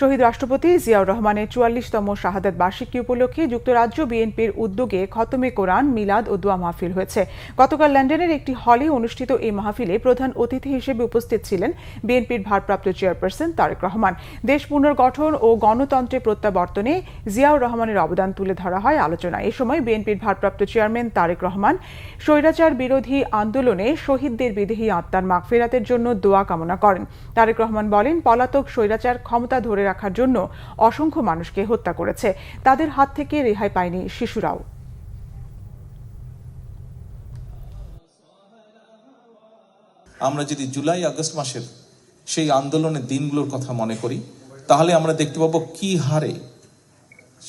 শহীদ রাষ্ট্রপতি জিয়াউর রহমানের ৪৪তম শাহাদাত বার্ষিকী উপলক্ষে যুক্তরাজ্য বিএনপির উদ্যোগে খতমে কোরআন, মিলাদ ও দোয়া মাহফিল হয়েছে। গতকাল লন্ডনের একটি হলে অনুষ্ঠিত এই মাহফিলে প্রধান অতিথি হিসেবে উপস্থিত ছিলেন বিএনপির ভারপ্রাপ্ত চেয়ারপারসন তারেক রহমান। দেশ পুনর্গঠন ও গণতন্ত্রে প্রত্যাবর্তনে জিয়াউর রহমানের অবদান তুলে ধরা হয় আলোচনায়। এ সময় বিএনপির ভারপ্রাপ্ত চেয়ারম্যান তারেক রহমান স্বৈরাচার বিরোধী আন্দোলনে শহীদদের বিদেহী আত্মার মাগফিরাতের জন্য দোয়া কামনা করেন। তারেক রহমান বলেন, পলাতক স্বৈরাচার ক্ষমতা ধরে রাখার জন্য অসংখ্য মানুষকে হত্যা করেছে। তাদের হাত থেকে রেহাই পায়নি শিশুরাও। আমরা যদি জুলাই আগস্ট মাসের সেই আন্দোলনের দিনগুলোর কথা মনে করি, তাহলে আমরা দেখতে পাবো কি হারে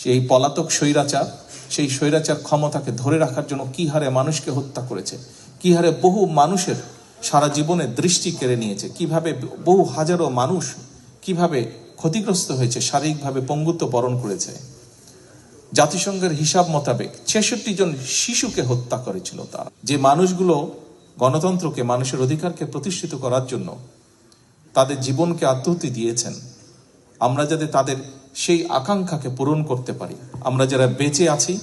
সেই পলাতক স্বৈরাচার, সেই স্বৈরাচার ক্ষমতাকে ধরে রাখার জন্য কি হারে মানুষকে হত্যা করেছে, কি হারে বহু মানুষের সারা জীবনের দৃষ্টি কেড়ে নিয়েছে, কিভাবে বহু হাজারো মানুষ কিভাবে ক্ষতিগ্রস্ত হয়েছে, শারীরিকভাবে পঙ্গুত্ব বরণ করেছে। জাতিসংঘের হিসাব মোতাবেক ৬৬ জন শিশুকে হত্যা করেছিল তারা। যে মানুষগুলো গণতন্ত্রকে, মানুষের অধিকারকে প্রতিষ্ঠিত করার জন্য তাদের জীবনকে আত্মাহুতি দিয়েছেন, আমরা যাতে তাদের সেই আকাঙ্ক্ষাকে পূরণ করতে পারি, আমরা যারা বেঁচে আছি,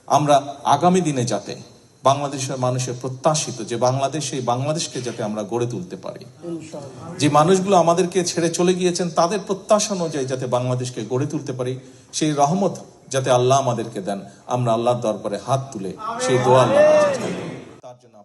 আমরা আগামী দিনে যাতে বাংলাদেশের মানুষের প্রত্যাশিত যে বাংলাদেশ, সেই বাংলাদেশকে যাতে আমরা গড়ে তুলতে পারি। যে মানুষগুলো আমাদেরকে ছেড়ে চলে গিয়েছেন, তাদের প্রত্যাশা অনুযায়ী যাতে বাংলাদেশকে গড়ে তুলতে পারি, সেই রহমত যাতে আল্লাহ আমাদেরকে দেন, আমরা আল্লাহর দরবারে হাত তুলে সেই দোয়া আল্লাহ তার জন্য